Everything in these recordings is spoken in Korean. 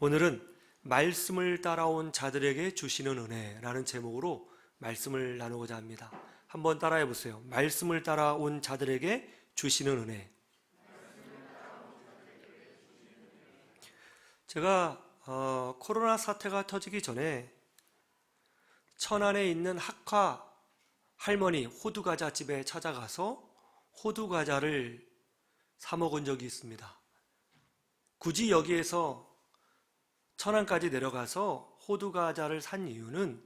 오늘은 말씀을 따라온 자들에게 주시는 은혜라는 제목으로 말씀을 나누고자 합니다. 한번 따라해 보세요. 말씀을 따라온 자들에게 주시는 은혜. 제가 코로나 사태가 터지기 전에 천안에 있는 학화 할머니 호두과자 집에 찾아가서 호두과자를 사 먹은 적이 있습니다. 굳이 여기에서 천안까지 내려가서 호두과자를 산 이유는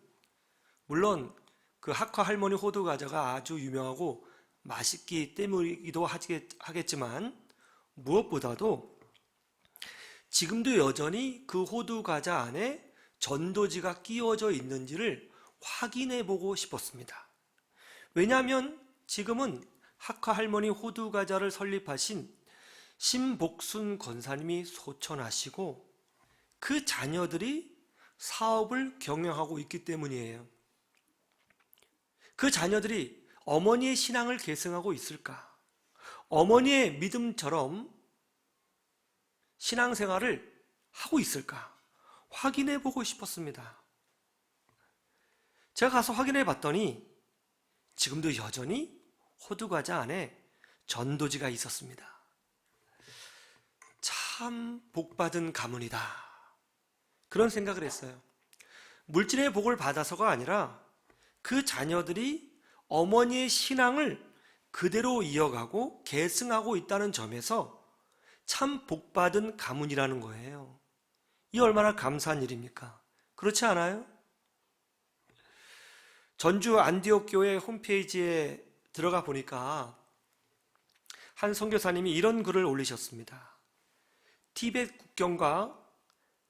물론 그 학화 할머니 호두과자가 아주 유명하고 맛있기 때문이기도 하겠지만 무엇보다도 지금도 여전히 그 호두과자 안에 전도지가 끼워져 있는지를 확인해 보고 싶었습니다. 왜냐하면 지금은 학화 할머니 호두과자를 설립하신 신복순 권사님이 소천하시고 그 자녀들이 사업을 경영하고 있기 때문이에요. 그 자녀들이 어머니의 신앙을 계승하고 있을까? 어머니의 믿음처럼 신앙생활을 하고 있을까? 확인해 보고 싶었습니다. 제가 가서 확인해 봤더니 지금도 여전히 호두과자 안에 전도지가 있었습니다. 참 복받은 가문이다. 그런 생각을 했어요. 물질의 복을 받아서가 아니라 그 자녀들이 어머니의 신앙을 그대로 이어가고 계승하고 있다는 점에서 참 복받은 가문이라는 거예요. 이 얼마나 감사한 일입니까? 그렇지 않아요? 전주 안디옥 교회 홈페이지에 들어가 보니까 한 선교사님이 이런 글을 올리셨습니다. 티베트 국경과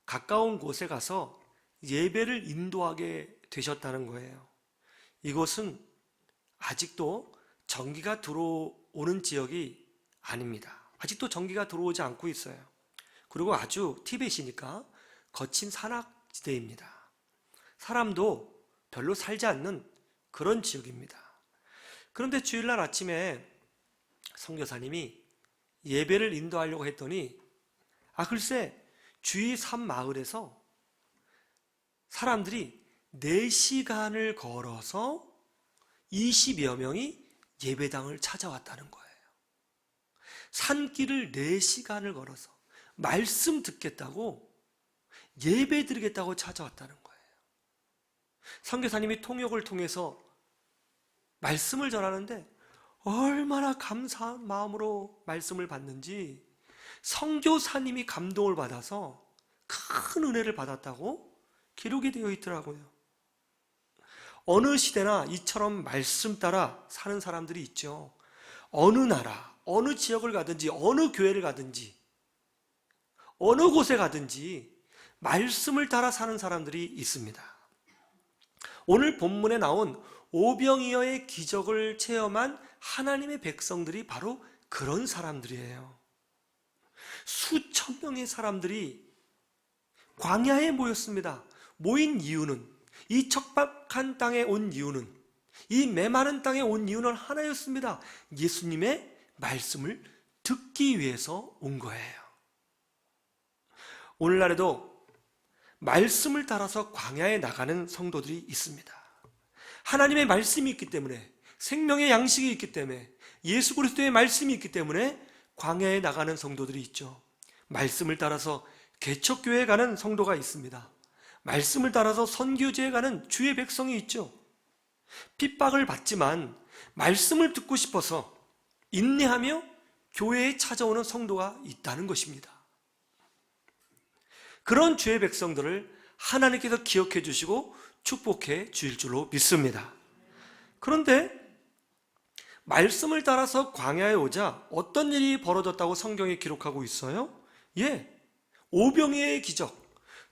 가까운 곳에 가서 예배를 인도하게 되셨다는 거예요. 이곳은 아직도 전기가 들어오는 지역이 아닙니다. 아직도 전기가 들어오지 않고 있어요. 그리고 아주 티벳이니까 거친 산악지대입니다. 사람도 별로 살지 않는 그런 지역입니다. 그런데 주일날 아침에 선교사님이 예배를 인도하려고 했더니 글쎄 주위 산 마을에서 사람들이 4시간을 걸어서 20여 명이 예배당을 찾아왔다는 거예요. 산길을 4시간을 걸어서 말씀 듣겠다고 예배 드리겠다고 찾아왔다는 거예요. 선교사님이 통역을 통해서 말씀을 전하는데 얼마나 감사한 마음으로 말씀을 받는지 선교사님이 감동을 받아서 큰 은혜를 받았다고 기록이 되어 있더라고요. 어느 시대나 이처럼 말씀 따라 사는 사람들이 있죠. 어느 나라, 어느 지역을 가든지 어느 교회를 가든지 어느 곳에 가든지 말씀을 따라 사는 사람들이 있습니다. 오늘 본문에 나온 오병이어의 기적을 체험한 하나님의 백성들이 바로 그런 사람들이에요. 수천 명의 사람들이 광야에 모였습니다. 모인 이유는, 이 척박한 땅에 온 이유는, 이 메마른 땅에 온 이유는 하나였습니다. 예수님의 말씀을 듣기 위해서 온 거예요. 오늘날에도 말씀을 따라서 광야에 나가는 성도들이 있습니다. 하나님의 말씀이 있기 때문에, 생명의 양식이 있기 때문에, 예수 그리스도의 말씀이 있기 때문에 광야에 나가는 성도들이 있죠. 말씀을 따라서 개척교회에 가는 성도가 있습니다. 말씀을 따라서 선교지에 가는 주의 백성이 있죠. 핍박을 받지만 말씀을 듣고 싶어서 인내하며 교회에 찾아오는 성도가 있다는 것입니다. 그런 주의 백성들을 하나님께서 기억해 주시고 축복해 주실 줄로 믿습니다. 그런데 말씀을 따라서 광야에 오자 어떤 일이 벌어졌다고 성경에 기록하고 있어요? 오병이어의 기적,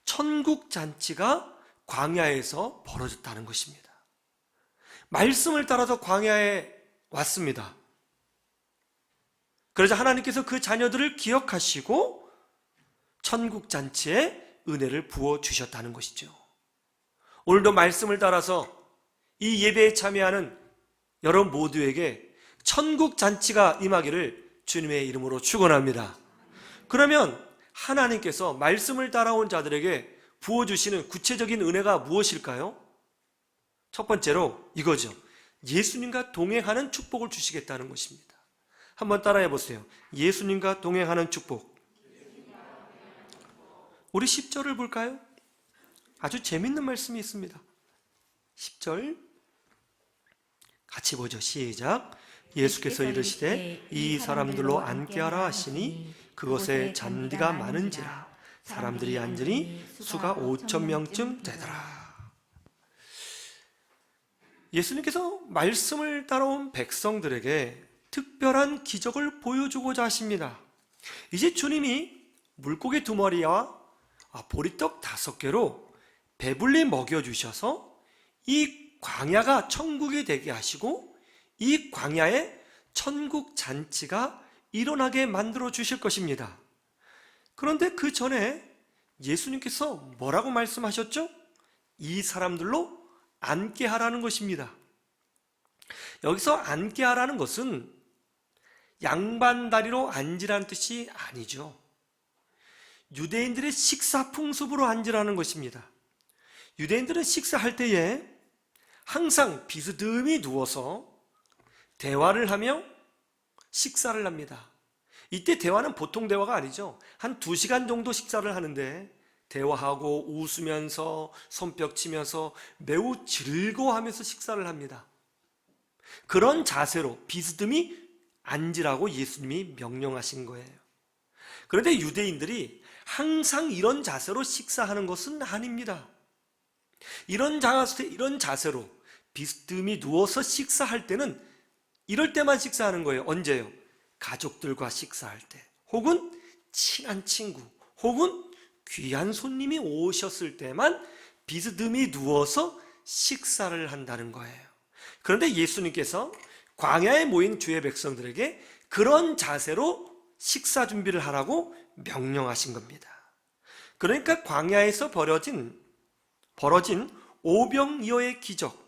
천국잔치가 광야에서 벌어졌다는 것입니다. 말씀을 따라서 광야에 왔습니다. 그러자 하나님께서 그 자녀들을 기억하시고 천국잔치에 은혜를 부어주셨다는 것이죠. 오늘도 말씀을 따라서 이 예배에 참여하는 여러분 모두에게 천국잔치가 임하기를 주님의 이름으로 축원합니다. 그러면 하나님께서 말씀을 따라온 자들에게 부어주시는 구체적인 은혜가 무엇일까요? 첫 번째로 이거죠. 예수님과 동행하는 축복을 주시겠다는 것입니다. 한번 따라해 보세요. 예수님과 동행하는 축복. 우리 10절을 볼까요? 아주 재밌는 말씀이 있습니다. 10절 같이 보죠. 시작. 예수께서 이르시되 이 사람들로 앉게하라 하시니 그곳에 잔디가 많은지라 사람들이 앉으니 수가 5,000명쯤 되더라. 예수님께서 말씀을 따라온 백성들에게 특별한 기적을 보여주고자 하십니다. 이제 주님이 물고기 2마리와 보리떡 5개로 배불리 먹여주셔서 이 광야가 천국이 되게 하시고 이 광야에 천국 잔치가 일어나게 만들어 주실 것입니다. 그런데 그 전에 예수님께서 뭐라고 말씀하셨죠? 이 사람들로 앉게 하라는 것입니다. 여기서 앉게 하라는 것은 양반다리로 앉으라는 뜻이 아니죠. 유대인들의 식사 풍습으로 앉으라는 것입니다. 유대인들은 식사할 때에 항상 비스듬히 누워서 대화를 하며 식사를 합니다. 이때 대화는 보통 대화가 아니죠. 한 2시간 정도 식사를 하는데 대화하고 웃으면서 손뼉 치면서 매우 즐거워하면서 식사를 합니다. 그런 자세로 비스듬히 앉으라고 예수님이 명령하신 거예요. 그런데 유대인들이 항상 이런 자세로 식사하는 것은 아닙니다. 이런 자세로 비스듬히 누워서 식사할 때는 이럴 때만 식사하는 거예요. 언제요? 가족들과 식사할 때, 혹은 친한 친구, 혹은 귀한 손님이 오셨을 때만 비스듬히 누워서 식사를 한다는 거예요. 그런데 예수님께서 광야에 모인 주의 백성들에게 그런 자세로 식사 준비를 하라고 명령하신 겁니다. 그러니까 광야에서 벌어진 오병이어의 기적,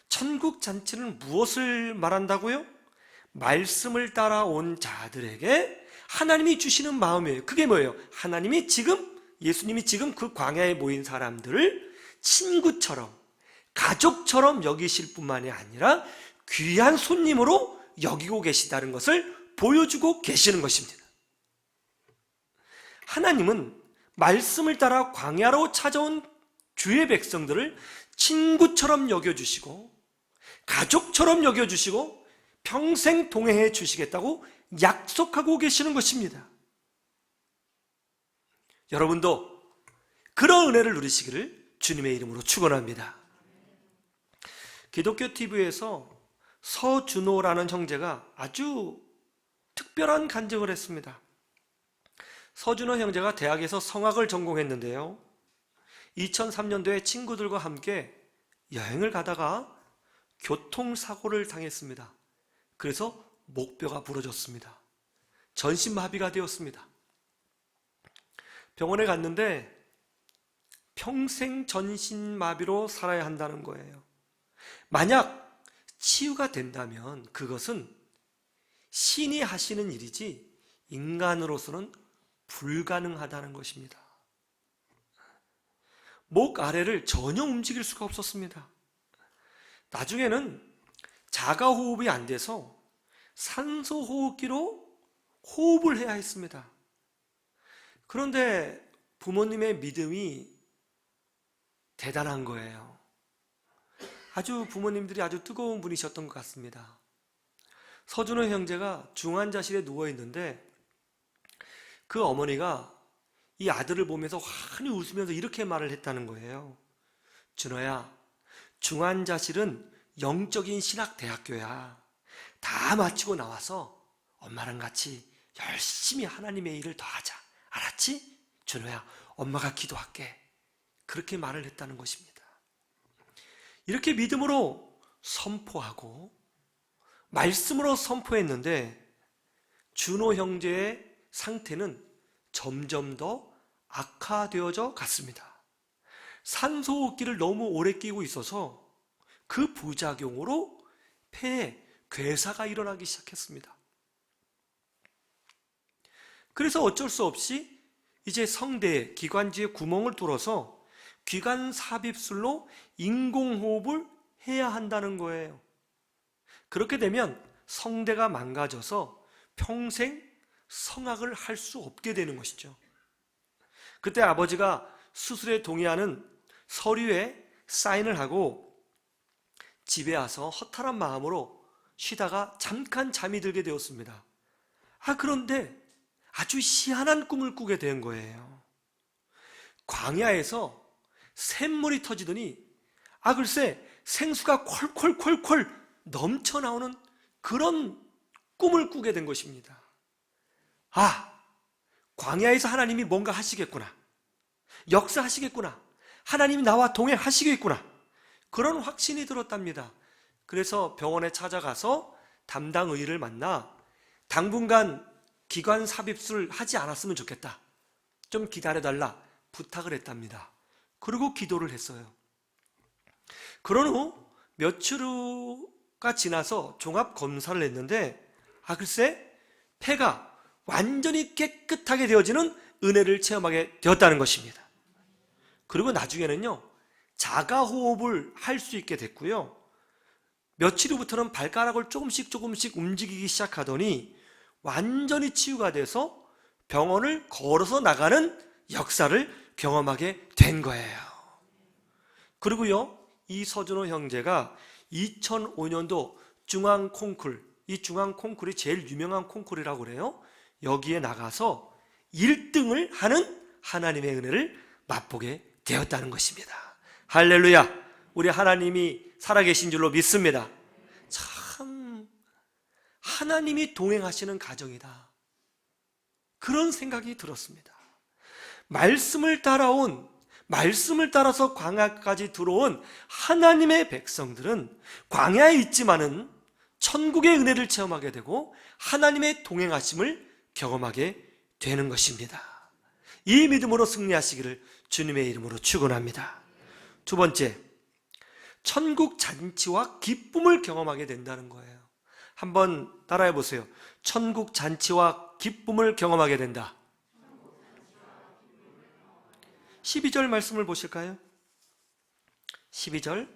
천국 잔치는 무엇을 말한다고요? 말씀을 따라온 자들에게 하나님이 주시는 마음이에요. 그게 뭐예요? 예수님이 지금 그 광야에 모인 사람들을 친구처럼, 가족처럼 여기실 뿐만이 아니라 귀한 손님으로 여기고 계시다는 것을 보여주고 계시는 것입니다. 하나님은 말씀을 따라 광야로 찾아온 주의 백성들을 친구처럼 여겨주시고 가족처럼 여겨주시고 평생 동행해 주시겠다고 약속하고 계시는 것입니다. 여러분도 그런 은혜를 누리시기를 주님의 이름으로 축원합니다. 기독교 TV에서 서준호라는 형제가 아주 특별한 간증을 했습니다. 서준호 형제가 대학에서 성악을 전공했는데요, 2003년도에 친구들과 함께 여행을 가다가 교통사고를 당했습니다. 그래서 목뼈가 부러졌습니다. 전신마비가 되었습니다. 병원에 갔는데 평생 전신마비로 살아야 한다는 거예요. 만약 치유가 된다면 그것은 신이 하시는 일이지 인간으로서는 불가능하다는 것입니다. 목 아래를 전혀 움직일 수가 없었습니다. 나중에는 자가호흡이 안 돼서 산소호흡기로 호흡을 해야 했습니다. 그런데 부모님의 믿음이 대단한 거예요. 부모님들이 아주 뜨거운 분이셨던 것 같습니다. 서준호 형제가 중환자실에 누워있는데 그 어머니가 이 아들을 보면서 환히 웃으면서 이렇게 말을 했다는 거예요. 준호야, 중환자실은 영적인 신학대학교야. 다 마치고 나와서 엄마랑 같이 열심히 하나님의 일을 더 하자. 알았지? 준호야, 엄마가 기도할게. 그렇게 말을 했다는 것입니다. 이렇게 믿음으로 선포하고 말씀으로 선포했는데 준호 형제의 상태는 점점 더 악화되어져 갔습니다. 산소호흡기를 너무 오래 끼고 있어서 그 부작용으로 폐에 괴사가 일어나기 시작했습니다. 그래서 어쩔 수 없이 이제 성대 기관지에 구멍을 뚫어서 기관 삽입술로 인공호흡을 해야 한다는 거예요. 그렇게 되면 성대가 망가져서 평생 성악을 할 수 없게 되는 것이죠. 그때 아버지가 수술에 동의하는 서류에 사인을 하고 집에 와서 허탈한 마음으로 쉬다가 잠깐 잠이 들게 되었습니다. 그런데 아주 희한한 꿈을 꾸게 된 거예요. 광야에서 샘물이 터지더니 글쎄 생수가 콜콜콜콜 넘쳐나오는 그런 꿈을 꾸게 된 것입니다. 광야에서 하나님이 뭔가 하시겠구나, 역사하시겠구나, 하나님이 나와 동행하시겠구나, 그런 확신이 들었답니다. 그래서 병원에 찾아가서 담당 의의를 만나 당분간 기관 삽입술 하지 않았으면 좋겠다, 좀 기다려달라 부탁을 했답니다. 그리고 기도를 했어요. 그런 후 며칠 후가 지나서 종합 검사를 했는데 글쎄 폐가 완전히 깨끗하게 되어지는 은혜를 체험하게 되었다는 것입니다. 그리고 나중에는요 자가호흡을 할 수 있게 됐고요, 며칠 후부터는 발가락을 조금씩 움직이기 시작하더니 완전히 치유가 돼서 병원을 걸어서 나가는 역사를 경험하게 된 거예요. 그리고요 이 서준호 형제가 2005년도 중앙 콩쿨, 이 중앙 콩쿨이 제일 유명한 콩쿨이라고 그래요. 여기에 나가서 1등을 하는 하나님의 은혜를 맛보게 되었다는 것입니다. 할렐루야! 우리 하나님이 살아계신 줄로 믿습니다. 참 하나님이 동행하시는 가정이다, 그런 생각이 들었습니다. 말씀을 따라서 광야까지 들어온 하나님의 백성들은 광야에 있지만은 천국의 은혜를 체험하게 되고 하나님의 동행하심을 경험하게 되는 것입니다. 이 믿음으로 승리하시기를 주님의 이름으로 축원합니다. 두 번째, 천국 잔치와 기쁨을 경험하게 된다는 거예요. 한번 따라해 보세요. 천국 잔치와 기쁨을 경험하게 된다. 12절 말씀을 보실까요? 12절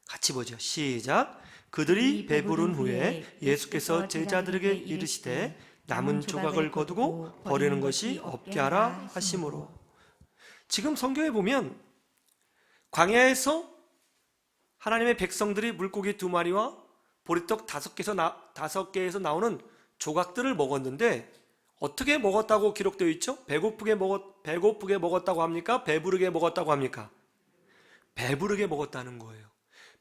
같이 보죠. 시작. 그들이 배부른 후에 예수께서 제자들에게 이르시되 남은 조각을 거두고 버리는 것이 없게 하라 하심으로. 지금 성경에 보면 광야에서 하나님의 백성들이 물고기 2마리와 보리떡 5개에서 나오는 조각들을 먹었는데 어떻게 먹었다고 기록되어 있죠? 배고프게 먹었다고 합니까? 배부르게 먹었다고 합니까? 배부르게 먹었다는 거예요.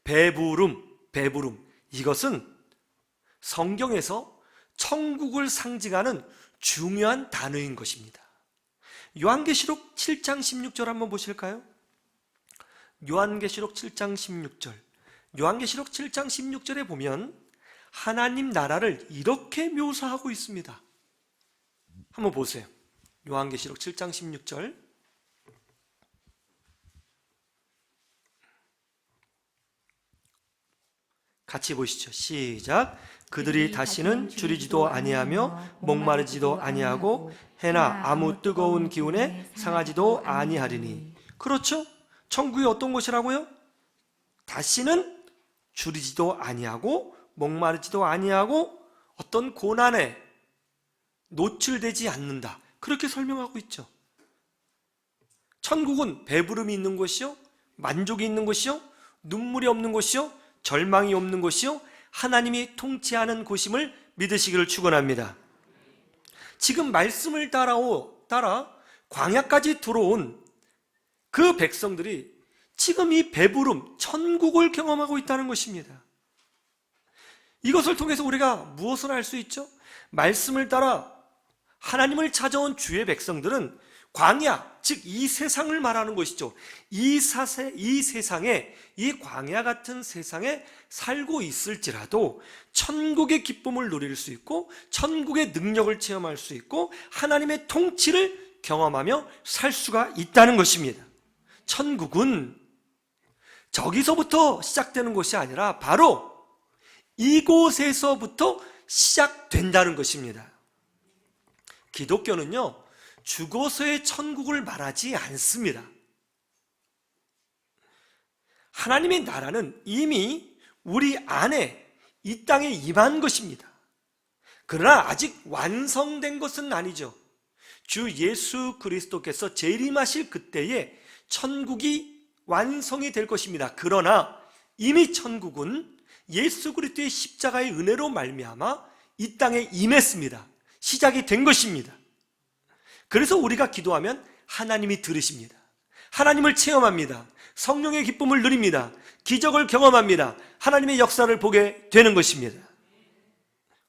배부름. 이것은 성경에서 천국을 상징하는 중요한 단어인 것입니다. 요한계시록 7장 16절 한번 보실까요? 요한계시록 7장 16절. 요한계시록 7장 16절에 보면 하나님 나라를 이렇게 묘사하고 있습니다. 한번 보세요. 요한계시록 7장 16절. 같이 보시죠. 시작. 그들이 다시는 줄이지도 아니하며 목마르지도 아니하고 해나 아무 뜨거운 기운에 상하지도 아니하리니. 그렇죠? 천국이 어떤 곳이라고요? 다시는 줄이지도 아니하고 목마르지도 아니하고 어떤 고난에 노출되지 않는다, 그렇게 설명하고 있죠. 천국은 배부름이 있는 곳이요, 만족이 있는 곳이요, 눈물이 없는 곳이요, 절망이 없는 곳이요, 하나님이 통치하는 곳임을 믿으시기를 축원합니다. 지금 말씀을 따라 광야까지 들어온 그 백성들이 지금 이 배부름, 천국을 경험하고 있다는 것입니다. 이것을 통해서 우리가 무엇을 알 수 있죠? 말씀을 따라 하나님을 찾아온 주의 백성들은 광야, 즉 이 세상을 말하는 것이죠. 이 세상에, 이 광야 같은 세상에 살고 있을지라도 천국의 기쁨을 누릴 수 있고 천국의 능력을 체험할 수 있고 하나님의 통치를 경험하며 살 수가 있다는 것입니다. 천국은 저기서부터 시작되는 것이 아니라 바로 이곳에서부터 시작된다는 것입니다. 기독교는요, 죽어서의 천국을 말하지 않습니다. 하나님의 나라는 이미 우리 안에 이 땅에 임한 것입니다. 그러나 아직 완성된 것은 아니죠. 주 예수 그리스도께서 재림하실 그때에 천국이 완성이 될 것입니다. 그러나 이미 천국은 예수 그리스도의 십자가의 은혜로 말미암아 이 땅에 임했습니다. 시작이 된 것입니다. 그래서 우리가 기도하면 하나님이 들으십니다. 하나님을 체험합니다. 성령의 기쁨을 누립니다. 기적을 경험합니다. 하나님의 역사를 보게 되는 것입니다.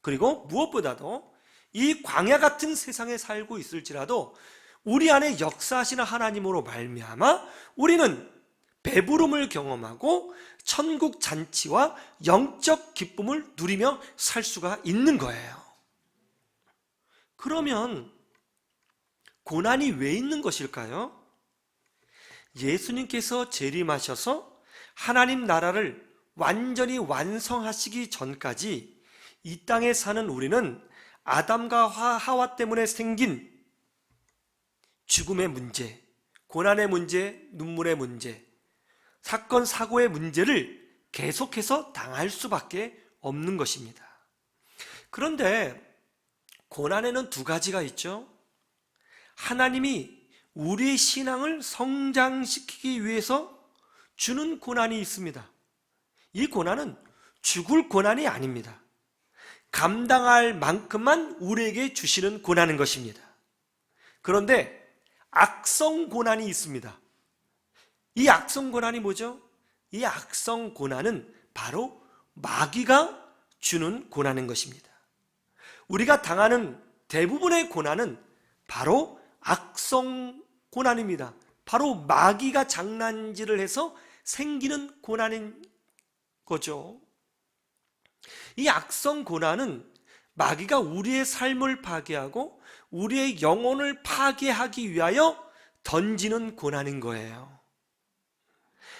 그리고 무엇보다도 이 광야 같은 세상에 살고 있을지라도 우리 안에 역사하시는 하나님으로 말미암아 우리는 배부름을 경험하고 천국 잔치와 영적 기쁨을 누리며 살 수가 있는 거예요. 그러면 고난이 왜 있는 것일까요? 예수님께서 재림하셔서 하나님 나라를 완전히 완성하시기 전까지 이 땅에 사는 우리는 아담과 하와 때문에 생긴 죽음의 문제, 고난의 문제, 눈물의 문제, 사건, 사고의 문제를 계속해서 당할 수밖에 없는 것입니다. 그런데 고난에는 두 가지가 있죠. 하나님이 우리의 신앙을 성장시키기 위해서 주는 고난이 있습니다. 이 고난은 죽을 고난이 아닙니다. 감당할 만큼만 우리에게 주시는 고난인 것입니다. 그런데 악성 고난이 있습니다. 이 악성 고난이 뭐죠? 이 악성 고난은 바로 마귀가 주는 고난인 것입니다. 우리가 당하는 대부분의 고난은 바로 악성 고난입니다. 바로 마귀가 장난질을 해서 생기는 고난인 거죠. 이 악성 고난은 마귀가 우리의 삶을 파괴하고 우리의 영혼을 파괴하기 위하여 던지는 고난인 거예요.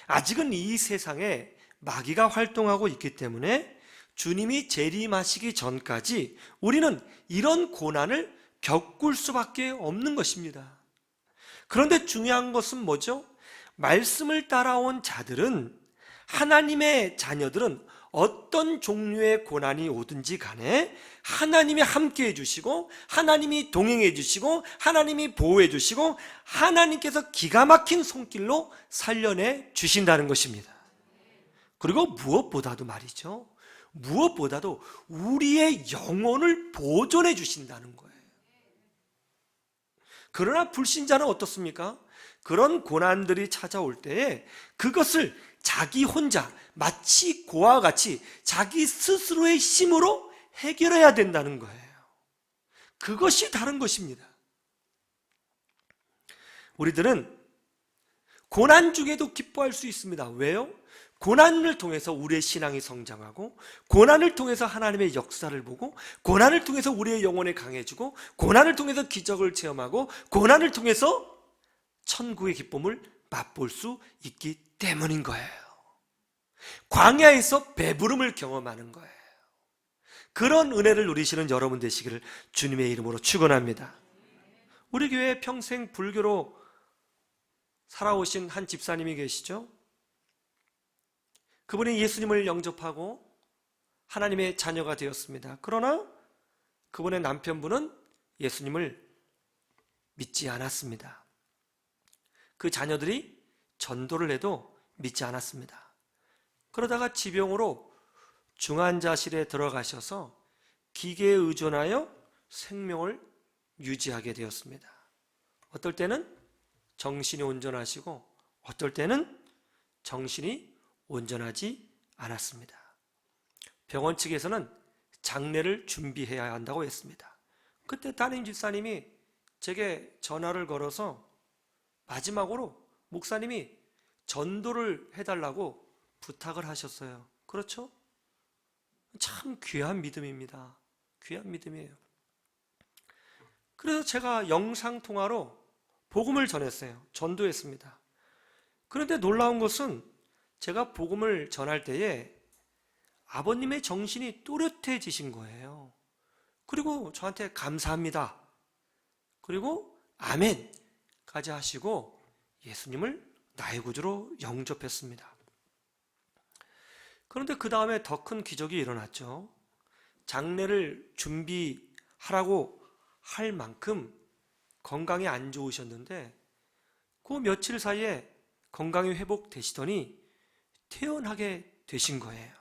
아직은 이 세상에 마귀가 활동하고 있기 때문에 주님이 재림하시기 전까지 우리는 이런 고난을 겪을 수밖에 없는 것입니다. 그런데 중요한 것은 뭐죠? 말씀을 따라온 자들은, 하나님의 자녀들은 어떤 종류의 고난이 오든지 간에 하나님이 함께 해주시고 하나님이 동행해 주시고 하나님이 보호해 주시고 하나님께서 기가 막힌 손길로 살려내 주신다는 것입니다. 그리고 무엇보다도 말이죠, 무엇보다도 우리의 영혼을 보존해 주신다는 거예요. 그러나 불신자는 어떻습니까? 그런 고난들이 찾아올 때에 그것을 자기 혼자 마치 고와 같이 자기 스스로의 힘으로 해결해야 된다는 거예요. 그것이 다른 것입니다. 우리들은 고난 중에도 기뻐할 수 있습니다. 왜요? 고난을 통해서 우리의 신앙이 성장하고, 고난을 통해서 하나님의 역사를 보고, 고난을 통해서 우리의 영혼이 강해지고, 고난을 통해서 기적을 체험하고, 고난을 통해서 천국의 기쁨을 맛볼 수 있기 때문인 거예요. 광야에서 배부름을 경험하는 거예요. 그런 은혜를 누리시는 여러분 되시기를 주님의 이름으로 축원합니다. 우리 교회에 평생 불교로 살아오신 한 집사님이 계시죠? 그분이 예수님을 영접하고 하나님의 자녀가 되었습니다. 그러나 그분의 남편분은 예수님을 믿지 않았습니다. 그 자녀들이 전도를 해도 믿지 않았습니다. 그러다가 지병으로 중환자실에 들어가셔서 기계에 의존하여 생명을 유지하게 되었습니다. 어떨 때는 정신이 온전하시고 어떨 때는 정신이 온전하지 않았습니다. 병원 측에서는 장례를 준비해야 한다고 했습니다. 그때 담임 집사님이 제게 전화를 걸어서 마지막으로 목사님이 전도를 해달라고 부탁을 하셨어요. 그렇죠? 참 귀한 믿음입니다. 귀한 믿음이에요. 그래서 제가 영상통화로 복음을 전했어요. 전도했습니다. 그런데 놀라운 것은 제가 복음을 전할 때에 아버님의 정신이 또렷해지신 거예요. 그리고 저한테 감사합니다. 그리고 아멘까지 하시고 예수님을 나의 구주로 영접했습니다. 그런데 그 다음에 더 큰 기적이 일어났죠. 장례를 준비하라고 할 만큼 건강이 안 좋으셨는데 그 며칠 사이에 건강이 회복되시더니 퇴원하게 되신 거예요.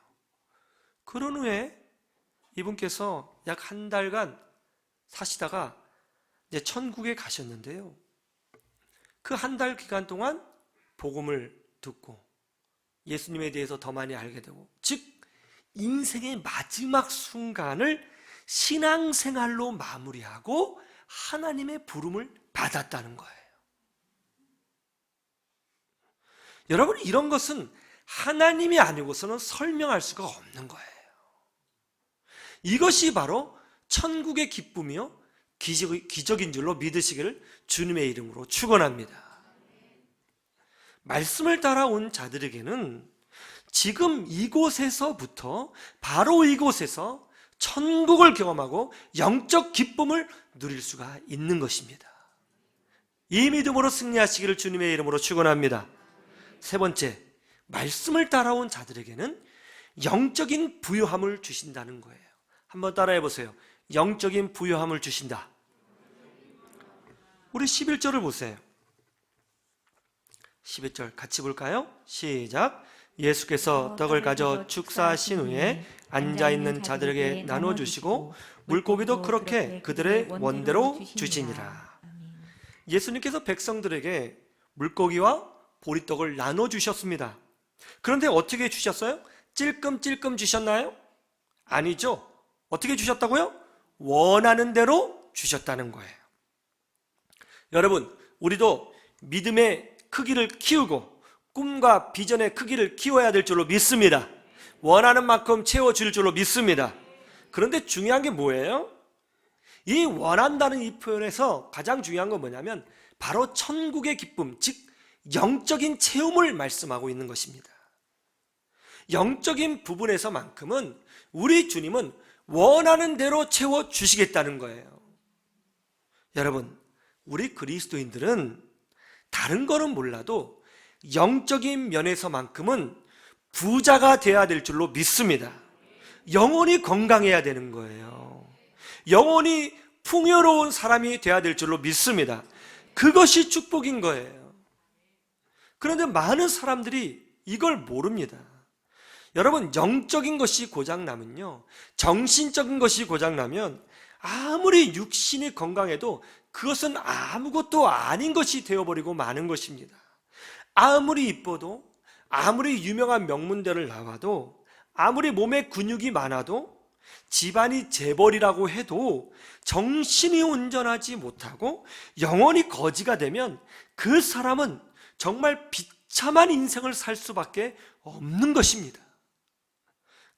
그런 후에 이분께서 약 한 달간 사시다가 이제 천국에 가셨는데요. 그 한 달 기간 동안 복음을 듣고 예수님에 대해서 더 많이 알게 되고, 즉 인생의 마지막 순간을 신앙생활로 마무리하고 하나님의 부름을 받았다는 거예요. 여러분, 이런 것은 하나님이 아니고서는 설명할 수가 없는 거예요. 이것이 바로 천국의 기쁨이요 기적인 줄로 믿으시기를 주님의 이름으로 축원합니다. 말씀을 따라온 자들에게는 지금 이곳에서부터, 바로 이곳에서 천국을 경험하고 영적 기쁨을 누릴 수가 있는 것입니다. 이 믿음으로 승리하시기를 주님의 이름으로 축원합니다. 세 번째, 말씀을 따라온 자들에게는 영적인 부요함을 주신다는 거예요. 한번 따라해 보세요. 영적인 부요함을 주신다. 우리 11절을 보세요. 11절 같이 볼까요? 시작. 예수께서 떡을 가져 축사하신 후에 앉아있는 자들에게 나눠주시고 물고기도 그렇게 그들의 원대로 주시니라. 예수님께서 백성들에게 물고기와 보리떡을 나눠주셨습니다. 그런데 어떻게 주셨어요? 찔끔찔끔 주셨나요? 아니죠. 어떻게 주셨다고요? 원하는 대로 주셨다는 거예요. 여러분, 우리도 믿음의 크기를 키우고 꿈과 비전의 크기를 키워야 될 줄로 믿습니다. 원하는 만큼 채워줄 줄로 믿습니다. 그런데 중요한 게 뭐예요? 이 원한다는 이 표현에서 가장 중요한 건 뭐냐면 바로 천국의 기쁨, 즉 영적인 체험을 말씀하고 있는 것입니다. 영적인 부분에서만큼은 우리 주님은 원하는 대로 채워주시겠다는 거예요. 여러분, 우리 그리스도인들은 다른 거는 몰라도 영적인 면에서만큼은 부자가 되어야 될 줄로 믿습니다. 영혼이 건강해야 되는 거예요. 영혼이 풍요로운 사람이 되어야 될 줄로 믿습니다. 그것이 축복인 거예요. 그런데 많은 사람들이 이걸 모릅니다. 여러분, 영적인 것이 고장나면요, 정신적인 것이 고장나면 아무리 육신이 건강해도 그것은 아무것도 아닌 것이 되어버리고 마는 것입니다. 아무리 이뻐도, 아무리 유명한 명문대를 나와도, 아무리 몸에 근육이 많아도, 집안이 재벌이라고 해도 정신이 온전하지 못하고 영혼이 거지가 되면 그 사람은 정말 비참한 인생을 살 수밖에 없는 것입니다.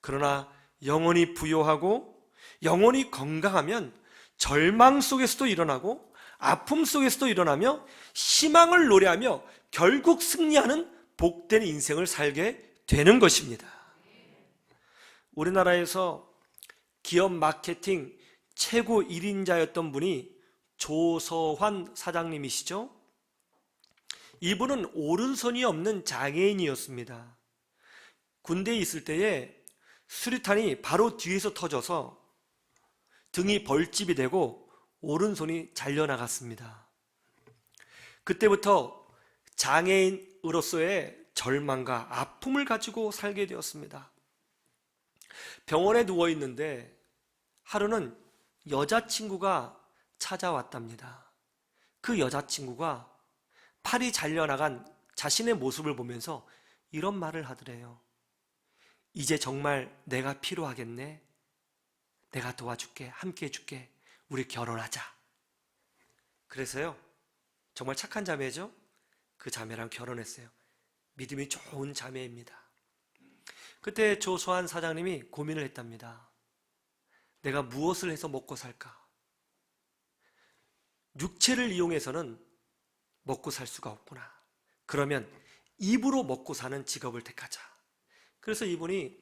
그러나 영혼이 부요하고 영혼이 건강하면 절망 속에서도 일어나고 아픔 속에서도 일어나며 희망을 노래하며 결국 승리하는 복된 인생을 살게 되는 것입니다. 우리나라에서 기업 마케팅 최고 1인자였던 분이 조서환 사장님이시죠. 이분은 오른손이 없는 장애인이었습니다. 군대에 있을 때에 수류탄이 바로 뒤에서 터져서 등이 벌집이 되고 오른손이 잘려나갔습니다. 그때부터 장애인으로서의 절망과 아픔을 가지고 살게 되었습니다. 병원에 누워 있는데 하루는 여자친구가 찾아왔답니다. 그 여자친구가 팔이 잘려나간 자신의 모습을 보면서 이런 말을 하더래요. 이제 정말 내가 필요하겠네. 내가 도와줄게. 함께 해줄게. 우리 결혼하자. 그래서요, 정말 착한 자매죠. 그 자매랑 결혼했어요. 믿음이 좋은 자매입니다. 그때 조소한 사장님이 고민을 했답니다. 내가 무엇을 해서 먹고 살까? 육체를 이용해서는 먹고 살 수가 없구나. 그러면 입으로 먹고 사는 직업을 택하자. 그래서 이분이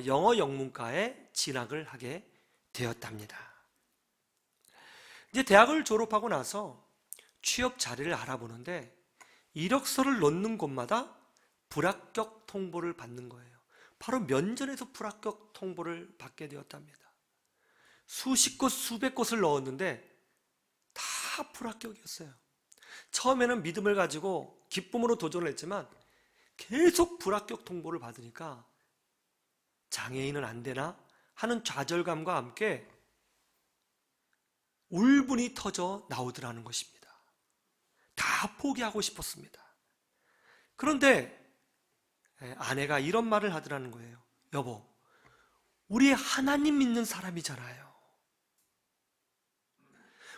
영어 영문과에 진학을 하게 되었답니다. 이제 대학을 졸업하고 나서 취업 자리를 알아보는데 이력서를 넣는 곳마다 불합격 통보를 받는 거예요. 바로 면전에서 불합격 통보를 받게 되었답니다. 수십 곳, 수백 곳을 넣었는데 다 불합격이었어요. 처음에는 믿음을 가지고 기쁨으로 도전을 했지만 계속 불합격 통보를 받으니까 장애인은 안 되나 하는 좌절감과 함께 울분이 터져 나오더라는 것입니다. 다 포기하고 싶었습니다. 그런데 아내가 이런 말을 하더라는 거예요. 여보, 우리 하나님 믿는 사람이잖아요.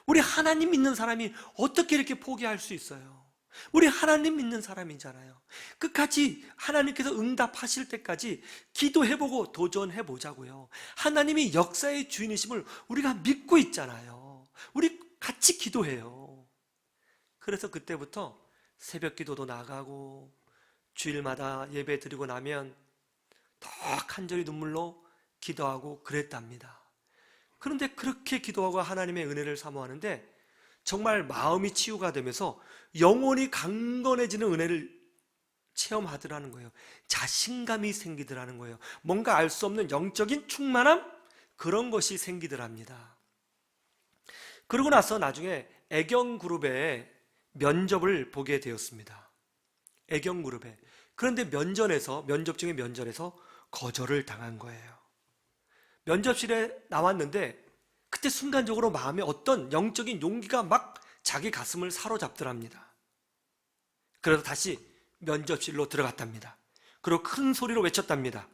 우리 하나님 믿는 사람이 어떻게 이렇게 포기할 수 있어요? 우리 하나님 믿는 사람이잖아요. 끝까지 하나님께서 응답하실 때까지 기도해보고 도전해보자고요. 하나님이 역사의 주인이심을 우리가 믿고 있잖아요. 우리 같이 기도해요. 그래서 그때부터 새벽 기도도 나가고 주일마다 예배 드리고 나면 더 간절히 눈물로 기도하고 그랬답니다. 그런데 그렇게 기도하고 하나님의 은혜를 사모하는데 정말 마음이 치유가 되면서 영혼이 강건해지는 은혜를 체험하더라는 거예요. 자신감이 생기더라는 거예요. 뭔가 알 수 없는 영적인 충만함, 그런 것이 생기더랍니다. 그러고 나서 나중에 애경그룹의 면접을 보게 되었습니다. 애경그룹에. 그런데 면접 중에 면전에서 거절을 당한 거예요. 면접실에 나왔는데 그때 순간적으로 마음에 어떤 영적인 용기가 막 자기 가슴을 사로잡더랍니다. 그래서 다시 면접실로 들어갔답니다. 그리고 큰 소리로 외쳤답니다.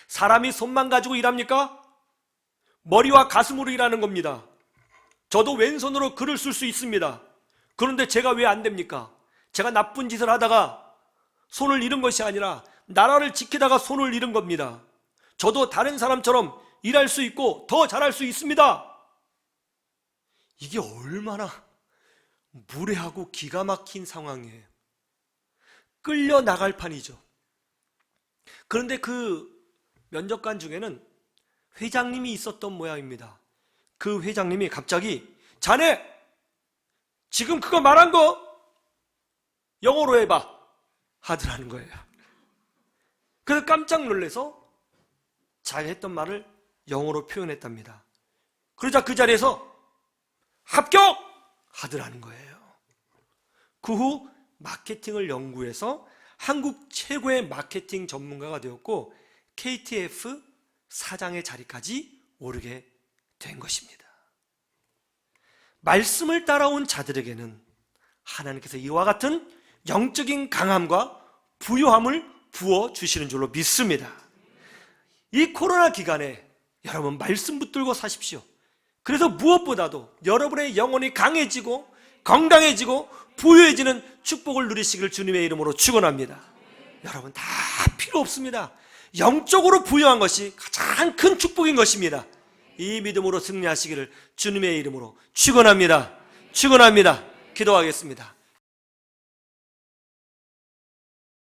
사람이 손만 가지고 일합니까? 머리와 가슴으로 일하는 겁니다. 저도 왼손으로 글을 쓸 수 있습니다. 그런데 제가 왜 안 됩니까? 제가 나쁜 짓을 하다가 손을 잃은 것이 아니라 나라를 지키다가 손을 잃은 겁니다. 저도 다른 사람처럼 일할 수 있고 더 잘할 수 있습니다. 이게 얼마나 무례하고 기가 막힌 상황이에요. 끌려 나갈 판이죠. 그런데 그 면접관 중에는 회장님이 있었던 모양입니다. 그 회장님이 갑자기 자네 지금 그거 말한 거 영어로 해봐 하더라는 거예요. 그래서 깜짝 놀라서 자기 했던 말을 영어로 표현했답니다. 그러자 그 자리에서 합격! 하더라는 거예요. 그 후 마케팅을 연구해서 한국 최고의 마케팅 전문가가 되었고 KTF 사장의 자리까지 오르게 된 것입니다. 말씀을 따라온 자들에게는 하나님께서 이와 같은 영적인 강함과 부요함을 부어주시는 줄로 믿습니다. 이 코로나 기간에 여러분 말씀 붙들고 사십시오. 그래서 무엇보다도 여러분의 영혼이 강해지고 건강해지고 부유해지는 축복을 누리시길 주님의 이름으로 축원합니다. 여러분 다 필요 없습니다. 영적으로 부유한 것이 가장 큰 축복인 것입니다. 이 믿음으로 승리하시기를 주님의 이름으로 축원합니다. 축원합니다. 기도하겠습니다.